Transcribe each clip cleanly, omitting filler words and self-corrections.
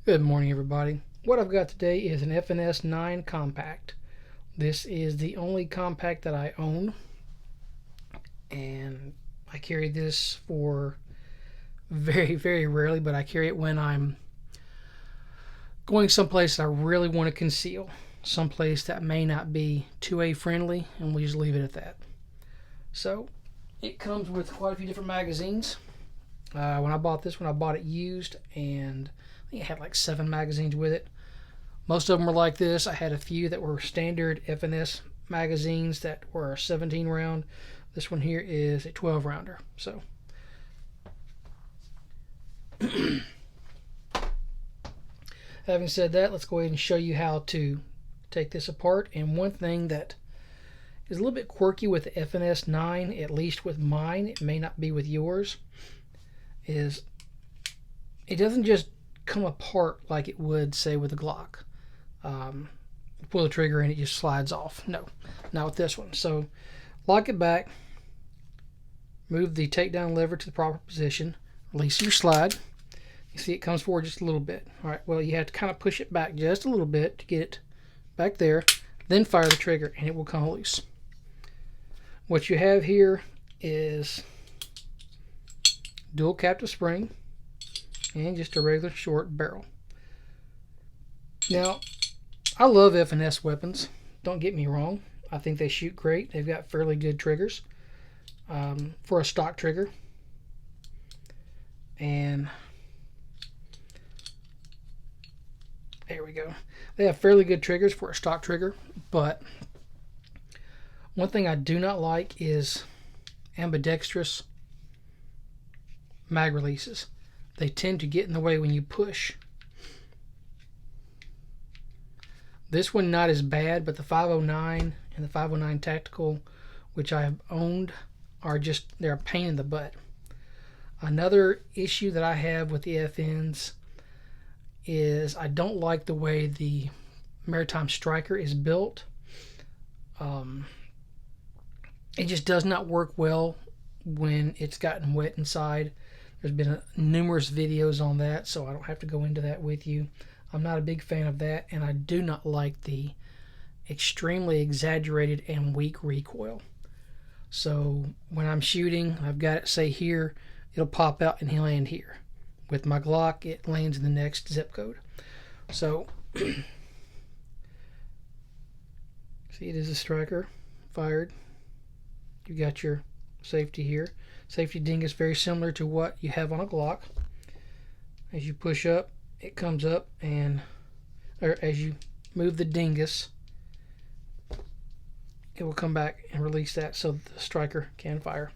Good morning, everybody. What I've got today is an FNS 9 Compact. This is the only compact that I own, and I carry this for very rarely, but I carry it when I'm going someplace that I really want to conceal, someplace that may not be 2A friendly, and we'll just leave it at that. So it comes with quite a few different magazines. When I bought this one, I bought it used, and I think it had like 7 magazines with it. Most of them were like this. I had a few that were standard FNS magazines that were a 17 round. This one here is a 12 rounder. So having said that, let's go ahead and show you how to take this apart. And one thing that is a little bit quirky with the FNS 9, at least with mine, it may not be with yours, is it doesn't just come apart like it would, say, with a Glock. Pull the trigger and it just slides off. No, not with this one. So lock it back, move the takedown lever to the proper position, release your slide. You see it comes forward just a little bit. All right, well, you have to kind of push it back just a little bit to get it back there, then fire the trigger and it will come loose. What you have here is dual captive spring and just a regular short barrel. Now, I love FNS weapons. Don't get me wrong. I think they shoot great. They've got fairly good triggers for a stock trigger. And there we go. They have fairly good triggers for a stock trigger, but one thing I do not like is ambidextrous mag releases. They tend to get in the way when you push. This one not as bad, but the 509 and the 509 Tactical, which I have owned, they're a pain in the butt. Another issue that I have with the FNs is I don't like the way the Maritime Striker is built. It just does not work well when it's gotten wet inside. There's been numerous videos on that, so I don't have to go into that with you. I'm not a big fan of that, and I do not like the extremely exaggerated and weak recoil. So when I'm shooting, I've got it, say, here, it'll pop out and he'll land here. With my Glock, it lands in the next zip code. So, see, it is a striker, fired. You got your safety here. Safety ding is very similar to what you have on a Glock. As you push up, it comes up, or as you move the dingus, it will come back and release that so the striker can fire.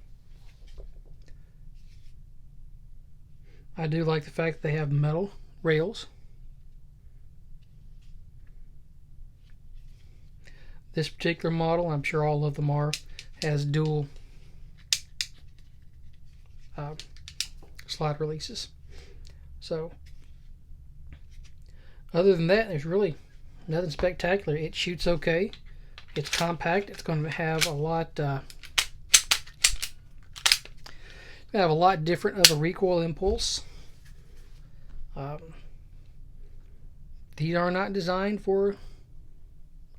I do like the fact that they have metal rails. This particular model, I'm sure all of them has dual slide releases. So other than that, there's really nothing spectacular. It shoots okay. It's compact. It's going to have a lot different of a recoil impulse. These are not designed for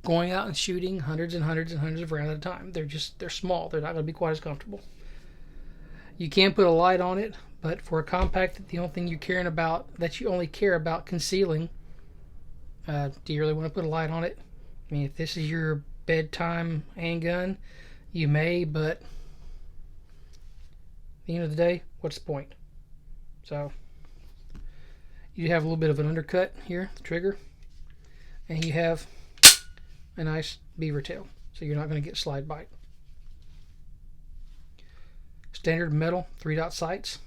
going out and shooting hundreds and hundreds and hundreds of rounds at a time. They're small. They're not going to be quite as comfortable. You can put a light on it, but for a compact, the only thing that you only care about concealing, do you really want to put a light on it? I mean, if this is your bedtime handgun, you may, but at the end of the day, what's the point? So you have a little bit of an undercut here, the trigger, and you have a nice beaver tail, so you're not going to get slide bite. Standard metal 3-dot sights.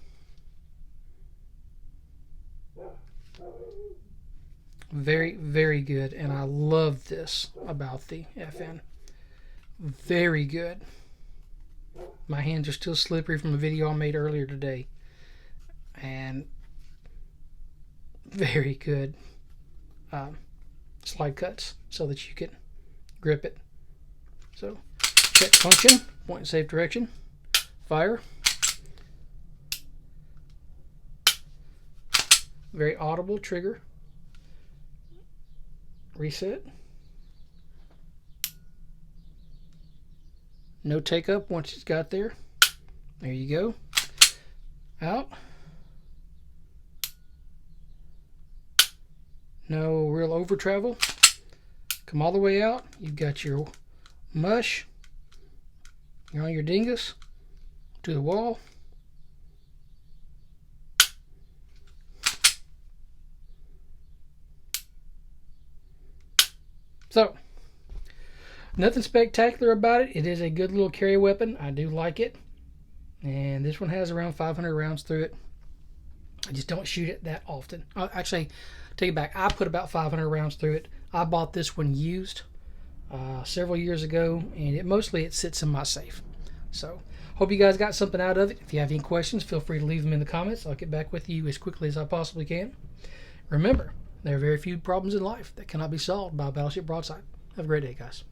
Very good, and I love this about the FN. Very good. My hands are still slippery from a video I made earlier today, and very good slide cuts so that you can grip it. So check function, point in safe direction, fire. Very audible trigger. reset. No take up once it's got there. There you go. Out. No real over travel. Come all the way out. You've got your mush. You're on your dingus to the wall. So, nothing spectacular about it. It is a good little carry weapon. I do like it. And this one has around 500 rounds through it. I just don't shoot it that often. Actually, take it back. I put about 500 rounds through it. I bought this one used several years ago, and it sits in my safe. So, hope you guys got something out of it. If you have any questions, feel free to leave them in the comments. I'll get back with you as quickly as I possibly can. Remember, there are very few problems in life that cannot be solved by a battleship broadside. Have a great day, guys.